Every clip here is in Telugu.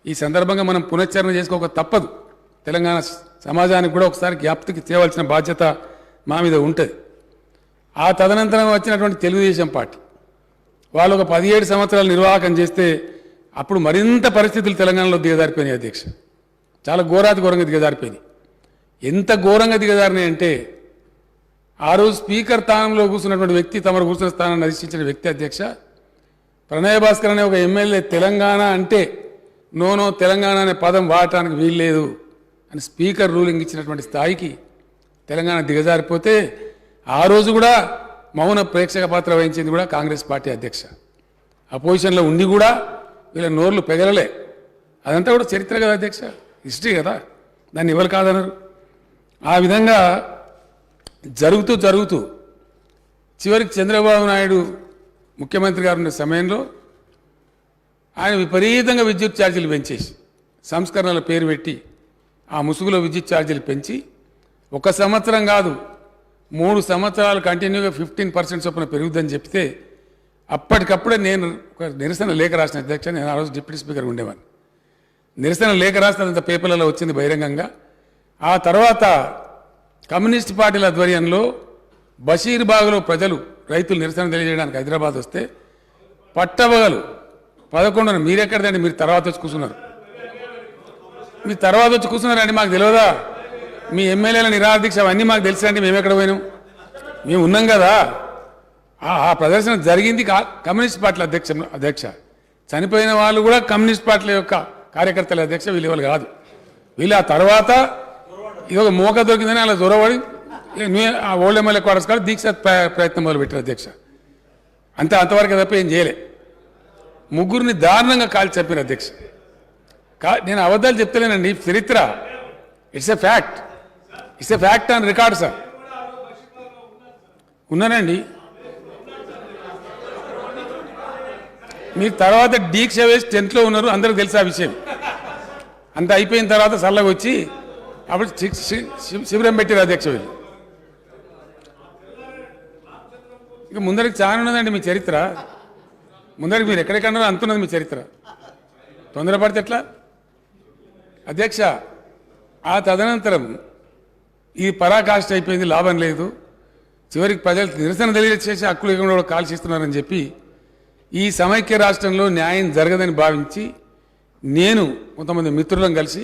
ఈ సందర్భంగా మనం పునశ్చరణ చేసుకోక తప్పదు. తెలంగాణ సమాజానికి కూడా ఒకసారి జ్ఞాప్తికి తేవాల్సిన బాధ్యత మా మీద ఉంటుంది. ఆ తదనంతరం వచ్చినటువంటి తెలుగుదేశం పార్టీ వాళ్ళు ఒక 17 సంవత్సరాలు నిర్వాహకం చేస్తే అప్పుడు మరింత పరిస్థితులు తెలంగాణలో దిగజారిపోయినాయి అధ్యక్ష. చాలా ఘోరాతి ఘోరంగా దిగజారిపోయినాయి. ఎంత ఘోరంగా దిగజారినాయి అంటే ఆ రోజు స్పీకర్ స్థానంలో కూర్చున్నటువంటి వ్యక్తి తమరు కూర్చున్న స్థానాన్ని అధిష్ఠించిన వ్యక్తి అధ్యక్ష ప్రణయ్ భాస్కర్ అనే ఒక ఎమ్మెల్యే తెలంగాణ అంటే నో తెలంగాణ అనే పదం వాడటానికి వీల్లేదు అని స్పీకర్ రూలింగ్ ఇచ్చినటువంటి స్థాయికి తెలంగాణ దిగజారిపోతే ఆ రోజు కూడా మౌన ప్రేక్షక పాత్ర వహించింది కూడా కాంగ్రెస్ పార్టీ అధ్యక్ష. అపోజిషన్లో ఉండి కూడా వీళ్ళ నోర్లు పెగలలే. అదంతా కూడా చరిత్ర కదా అధ్యక్ష, హిస్టరీ కదా, దాన్ని ఎవరు కాదనరు. ఆ విధంగా జరుగుతూ చివరికి చంద్రబాబు నాయుడు ముఖ్యమంత్రి గారు ఉన్న సమయంలో ఆయన విపరీతంగా విద్యుత్ ఛార్జీలు పెంచేసి సంస్కరణల పేరు పెట్టి ఆ ముసుగులో విద్యుత్ ఛార్జీలు పెంచి 1 సంవత్సరం కాదు 3 సంవత్సరాలు కంటిన్యూగా 15% చొప్పున పెరుగుద్దని చెప్తే అప్పటికప్పుడే నేను ఒక నిరసన లేఖ రాసిన అధ్యక్ష. నేను ఆ రోజు డిప్యూటీ స్పీకర్ ఉండేవాడిని. నిరసన లేఖ రాసినంత పేపర్లలో వచ్చింది బహిరంగంగా. ఆ తర్వాత కమ్యూనిస్ట్ పార్టీల ఆధ్వర్యంలో బషీర్బాగ్లో ప్రజలు రైతులు నిరసన తెలియజేయడానికి హైదరాబాద్ వస్తే పట్టబగలు 11 మీరెక్కడదండి, మీరు తర్వాత వచ్చి కూర్చున్నారు. మీరు తర్వాత వచ్చి కూర్చున్నారండి, మాకు తెలియదా? మీ ఎమ్మెల్యేల నిరాదీక్ష అవన్నీ మాకు తెలుసండి, మేము ఎక్కడ పోయినాం, మేము ఉన్నాం కదా. ఆ ప్రదర్శన జరిగింది కమ్యూనిస్ట్ పార్టీల అధ్యక్ష. చనిపోయిన వాళ్ళు కూడా కమ్యూనిస్ట్ పార్టీల యొక్క కార్యకర్తల అధ్యక్ష, వీళ్ళు ఎవరు కాదు. వీళ్ళు ఆ తర్వాత ఇదొక మోక దొరికిందని అలా దొరబడి ఆ ఓల్డ్ ఎమ్మెల్యే క్వార్టర్స్ కాదు దీక్ష ప్రయత్నం మొదలుపెట్టారు అధ్యక్ష. అంతవరకు తప్ప ఏం చేయలే. 3 దారుణంగా కాల్చి చెప్పారు అధ్యక్ష. నేను అబద్ధాలు చెప్తలేనండి, చరిత్ర. It's a fact on record sir. ఉన్నానండి. మీరు తర్వాత దీక్ష వేసి 10th లో ఉన్నారు, అందరికి తెలుసు ఆ విషయం. అంత అయిపోయిన తర్వాత సల్లగా వచ్చి అప్పుడు శిబిరం పెట్టారు అధ్యక్ష. వీళ్ళు ఇక ముందరికి చాలా ఉన్నదండి మీ చరిత్ర. ముందరికి మీరు ఎక్కడెక్కడన్నారో అంతున్నది మీ చరిత్ర. తొందరపడితే ఎట్లా అధ్యక్ష? ఆ తదనంతరం ఈ పరాకాష్ఠ అయిపోయింది, లాభం లేదు. చివరికి ప్రజలు నిరసన తెలియజేసి హక్కులు లేకుండా కూడా కాల్చిస్తున్నారని చెప్పి ఈ సమైక్య రాష్ట్రంలో న్యాయం జరగదని భావించి నేను కొంతమంది మిత్రులను కలిసి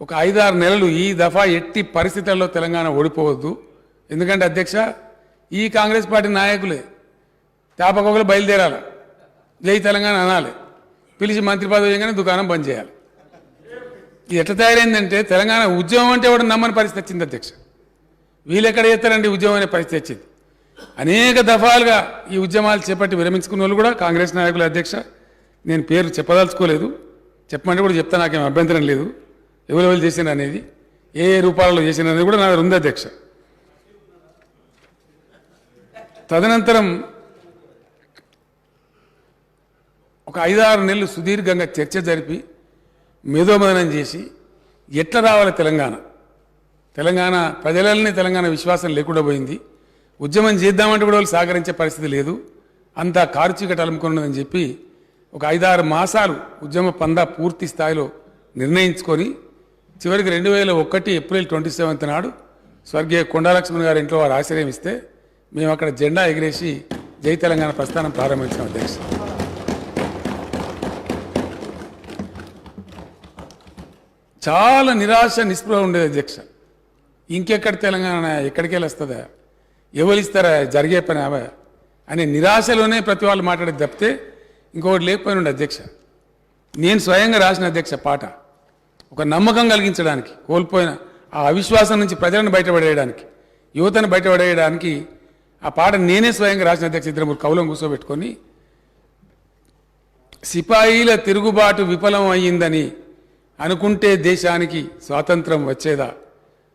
ఒక 5-6 నెలలు ఈ దఫా ఎట్టి పరిస్థితుల్లో తెలంగాణ ఓడిపోవద్దు. ఎందుకంటే అధ్యక్ష ఈ కాంగ్రెస్ పార్టీ నాయకులే తేపకొకలు బయలుదేరాలి, జై తెలంగాణ అనాలి, పిలిచి మంత్రి పదవి చేయగానే దుకాణం బంద్ చేయాలి. ఇది ఎట్లా తయారైందంటే తెలంగాణ ఉద్యమం అంటే వాడు నమ్మని పరిస్థితి వచ్చింది అధ్యక్ష. వీళ్ళు ఎక్కడ చేస్తారండి ఉద్యమం అనే పరిస్థితి వచ్చింది. అనేక దఫాలుగా ఈ ఉద్యమాలు చేపట్టి విరమించుకున్న వాళ్ళు కూడా కాంగ్రెస్ నాయకుల అధ్యక్ష. నేను పేరు చెప్పదలుచుకోలేదు, చెప్పమంటే కూడా చెప్తా, నాకేం అభ్యంతరం లేదు. ఎవరెవరు చేసిన అనేది, ఏ రూపాలలో చేసిన అనేది కూడా నా దగ్గర ఉంది అధ్యక్ష. తదనంతరం ఒక 5-6 నెలలు సుదీర్ఘంగా చర్చ జరిపి మేధోమదనం చేసి ఎట్లా రావాలి తెలంగాణ ప్రజలనే తెలంగాణ విశ్వాసం లేకుండా పోయింది. ఉద్యమం చేద్దామంటే కూడా వాళ్ళు సహకరించే పరిస్థితి లేదు, అంతా కారుచీకటి అలుముకున్నదని చెప్పి ఒక 5-6 మాసాలు ఉద్యమ పందా పూర్తి స్థాయిలో నిర్ణయించుకొని చివరికి 2001 ఏప్రిల్ 27 నాడు స్వర్గీయ కొండాలక్ష్మణ్ గారి ఇంట్లో వారు ఆశ్రయం ఇస్తే మేము అక్కడ జెండా ఎగిరేసి జై తెలంగాణ ప్రస్థానం ప్రారంభించాం అధ్యక్ష. చాలా నిరాశ నిస్పృహ ఉండేది అధ్యక్ష. ఇంకెక్కడ తెలంగాణ, ఎక్కడికి వెళ్ళి వస్తుందా, ఎవరు ఇస్తారా, జరిగే పని అవా అనే నిరాశలోనే ప్రతి వాళ్ళు మాట్లాడేది తప్పితే ఇంకొకటి లేకపోయినండి అధ్యక్ష. నేను స్వయంగా రాసిన అధ్యక్ష పాట ఒక నమ్మకం కలిగించడానికి, కోల్పోయిన ఆ అవిశ్వాసం నుంచి ప్రజలను బయటపడేయడానికి, యువతను బయటపడేయడానికి ఆ పాట నేనే స్వయంగా రాసిన అధ్యక్ష. 2-3 కవులను కూర్చోబెట్టుకొని సిపాయిల తిరుగుబాటు విఫలం అయ్యిందని అనుకుంటే దేశానికి స్వాతంత్రం వచ్చేదా,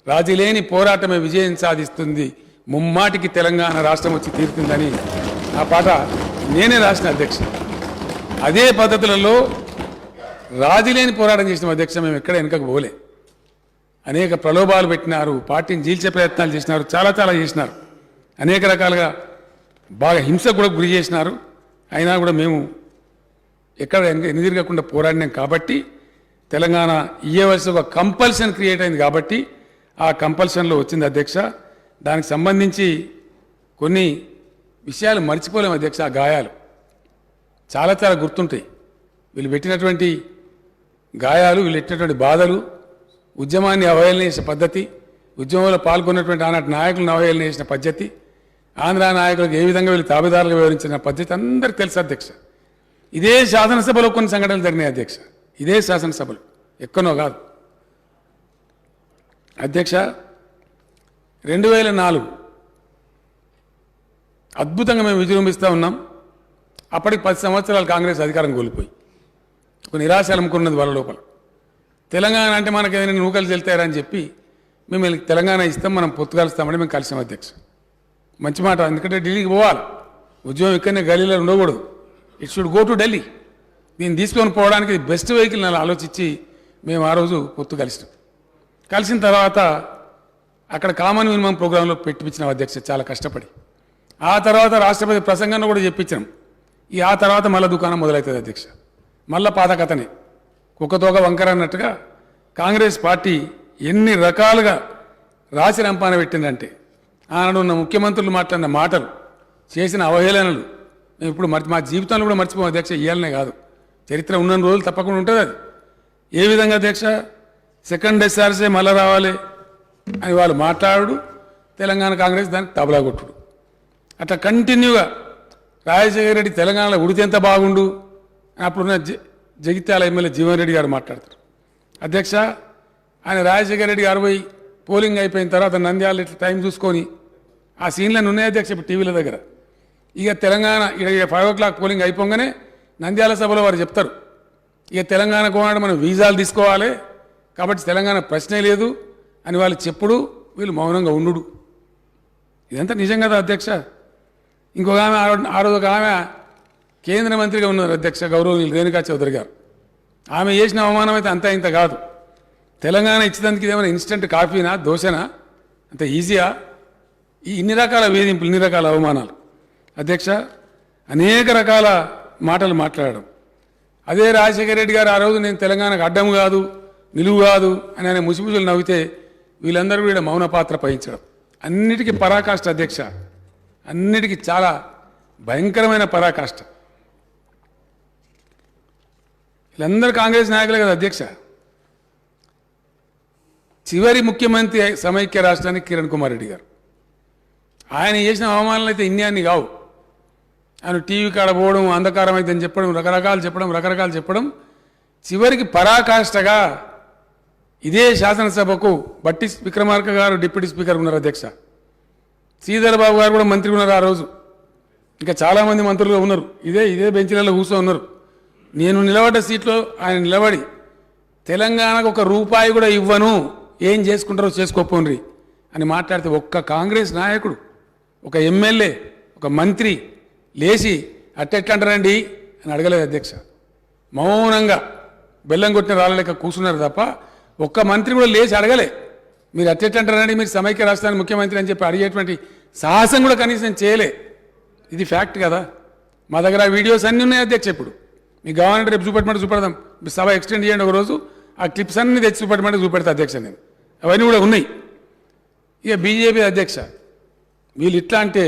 రాజీలేని పోరాటమే విజయం సాధిస్తుంది, ముమ్మాటికి తెలంగాణ రాష్ట్రం వచ్చి తీరుతుందని ఆ పాట నేనే రాసిన అధ్యక్ష. అదే పద్ధతులలో రాజీలేని పోరాటం చేసిన అధ్యక్ష. మేము ఎక్కడ వెనుకకు పోలే. అనేక ప్రలోభాలు పెట్టినారు, పార్టీని జీల్చే ప్రయత్నాలు చేసినారు, చాలా చేసినారు. అనేక రకాలుగా బాగా హింసకు కూడా గురి చేసినారు. అయినా కూడా మేము ఎక్కడ ఎన్నిదిరగకుండా పోరాడినాం కాబట్టి తెలంగాణ ఇయ్యవలసిన ఒక కంపల్షన్ క్రియేట్ అయింది కాబట్టి ఆ కంపల్షన్లో వచ్చింది అధ్యక్ష. దానికి సంబంధించి కొన్ని విషయాలు మర్చిపోలేము అధ్యక్ష. ఆ గాయాలు చాలా చాలా గుర్తుంటాయి. వీళ్ళు పెట్టినటువంటి గాయాలు, వీళ్ళు పెట్టినటువంటి బాధలు, ఉద్యమాన్ని అవహేళన చేసిన పద్ధతి, ఉద్యమంలో పాల్గొన్నటువంటి ఆనాటి నాయకులను అవహేళన చేసిన పద్ధతి, ఆంధ్ర నాయకులకు ఏ విధంగా వీళ్ళు తాబేదారులుగా వివరించిన పద్ధతి అందరికీ తెలుసు అధ్యక్ష. ఇదే శాసనసభలో కొన్ని సంఘటనలు జరిగినాయి అధ్యక్ష. ఇదే శాసనసభలు, ఎక్కనో కాదు అధ్యక్ష. 2004 అద్భుతంగా మేము విజృంభిస్తూ ఉన్నాం. అప్పటికి 10 సంవత్సరాలు కాంగ్రెస్ అధికారం కోల్పోయి ఒక నిరాశ అలుముకున్నది వాళ్ళ లోపల. తెలంగాణ అంటే మనకు ఏదైనా నూకలు చెల్తారని చెప్పి మేము తెలంగాణ ఇస్తాం, మనం పొత్తు కలుస్తామని మేము కలిసాం అధ్యక్ష. మంచి మాట, ఎందుకంటే ఢిల్లీకి పోవాలి, ఉద్యోగం ఇక్కడనే గలీలో ఉండకూడదు. It should go to Delhi. దీన్ని తీసుకొని పోవడానికి బెస్ట్ వెహికల్ అని ఆలోచించి మేము ఆ రోజు పొత్తు కలిసినాం. కలిసిన తర్వాత అక్కడ కామన్ మినిమం ప్రోగ్రాంలో పెట్టించినాం అధ్యక్ష, చాలా కష్టపడి. ఆ తర్వాత రాష్ట్రపతి ప్రసంగంలో కూడా చెప్పించినాం. ఆ తర్వాత మళ్ళీ దుకాణం మొదలవుతుంది అధ్యక్ష. మళ్ళా పాత కథనే, కుక్కతోక వంకర అన్నట్టుగా కాంగ్రెస్ పార్టీ ఎన్ని రకాలుగా రాసి రంపాన పెట్టిందంటే, ఆనాడు ఉన్న ముఖ్యమంత్రులు మాట్లాడిన మాటలు, చేసిన అవహేళనలు మేము ఇప్పుడు మా జీవితంలో కూడా మర్చిపోం అధ్యక్ష. ఇయ్యాలనే కాదు, చరిత్ర ఉన్న రోజులు తప్పకుండా ఉంటుంది అది. ఏ విధంగా అధ్యక్ష, సెకండ్ ఎస్ఆర్సీ మళ్ళీ రావాలి అని వాళ్ళు మాట్లాడు, తెలంగాణ కాంగ్రెస్ దానికి తబలా కొట్టుడు. అట్లా కంటిన్యూగా రాజశేఖర రెడ్డి తెలంగాణలో ఉడితే ఎంత బాగుండు అని అప్పుడున్న జగిత్యాల ఎమ్మెల్యే జీవన్ రెడ్డి గారు మాట్లాడతారు అధ్యక్ష. ఆయన రాజశేఖర రెడ్డి గారు పోయి పోలింగ్ అయిపోయిన తర్వాత నంద్యాల ఇట్లా టైం చూసుకొని ఆ సీన్లను ఉన్నాయి అధ్యక్ష ఇప్పుడు టీవీల దగ్గర. ఇక తెలంగాణ 5 o'clock పోలింగ్ అయిపోగానే నంద్యాల సభలో వారు చెప్తారు, ఇక తెలంగాణ కోనాడు మనం వీసాలు తీసుకోవాలి కాబట్టి తెలంగాణ ప్రశ్నే లేదు అని వాళ్ళు చెప్పుడు, వీళ్ళు మౌనంగా ఉండు. ఇదంతా నిజం కదా అధ్యక్ష. ఇంకొక ఆమె ఆ రోజు ఒక ఆమె కేంద్ర మంత్రిగా ఉన్నారు అధ్యక్ష, గౌరవనీయులు రేణుకా చౌదరి గారు. ఆమె చేసిన అవమానం అయితే అంతా ఇంత కాదు. తెలంగాణ ఇచ్చేదానికి ఇదేమైనా ఇన్స్టెంట్ కాఫీనా, దోశనా, అంత ఈజీయా? ఇన్ని రకాల వేధింపులు, ఇన్ని రకాల అవమానాలు అధ్యక్ష, అనేక రకాల మాటలు మాట్లాడడం. అదే రాజశేఖర రెడ్డి గారు ఆ రోజు నేను తెలంగాణకు అడ్డం కాదు, నిలువు కాదు అని ఆయన ముసిముసులు నవ్వితే వీళ్ళందరూ కూడా మౌన పాత్ర వహించడం. అన్నిటికీ పరాకాష్ట అధ్యక్ష, అన్నిటికీ చాలా భయంకరమైన పరాకాష్ట. వీళ్ళందరూ కాంగ్రెస్ నాయకులే కదా అధ్యక్ష. చివరి ముఖ్యమంత్రి సమైక్య రాష్ట్రానికి కిరణ్ కుమార్ రెడ్డి గారు, ఆయన చేసిన అవమానాలు అయితే ఇన్ని కావు. ఆయన టీవీ కాడ పోవడం, అంధకారం అయితే చెప్పడం, రకరకాలు చెప్పడం, చివరికి పరాకాష్ఠగా ఇదే శాసనసభకు బట్టి విక్రమార్క గారు డిప్యూటీ స్పీకర్ ఉన్నారు అధ్యక్ష. శ్రీధర్ బాబు గారు కూడా మంత్రి ఉన్నారు ఆ రోజు. ఇంకా చాలామంది మంత్రులు ఉన్నారు, ఇదే బెంచ్లలో కూర్చో ఉన్నారు. నేను నిలబడ్డ సీట్లో ఆయన నిలబడి తెలంగాణకు 1 రూపాయి కూడా ఇవ్వను, ఏం చేసుకుంటారో చేసుకోపోండి అని మాట్లాడితే ఒక్క కాంగ్రెస్ నాయకుడు, ఒక ఎమ్మెల్యే, ఒక మంత్రి లేచి అట్టెట్లంటారండి అని అడగలేదు అధ్యక్ష. మౌనంగా బెల్లం కొట్టిన రాళ్ళ లెక్క కూర్చున్నారు తప్ప ఒక్క మంత్రి కూడా లేచి అడగలే, మీరు అట్టెట్లంటారండి, మీరు సమైక్య రాష్ట్రానికి ముఖ్యమంత్రి అని చెప్పి అడిగేటువంటి సాహసం కూడా కనీసం చేయలే. ఇది ఫ్యాక్ట్ కదా. మా దగ్గర వీడియోస్ అన్నీ ఉన్నాయి అధ్యక్ష. ఇప్పుడు మీకు కావాలంటే రేపు చూపెడదాం, సభ ఎక్స్టెండ్ చేయండి ఒక రోజు, ఆ క్లిప్స్ అన్ని తెచ్చి చూపెడతా అధ్యక్ష. నేను అవన్నీ కూడా ఉన్నాయి. ఇక బీజేపీ అధ్యక్ష, వీళ్ళు ఇట్లా అంటే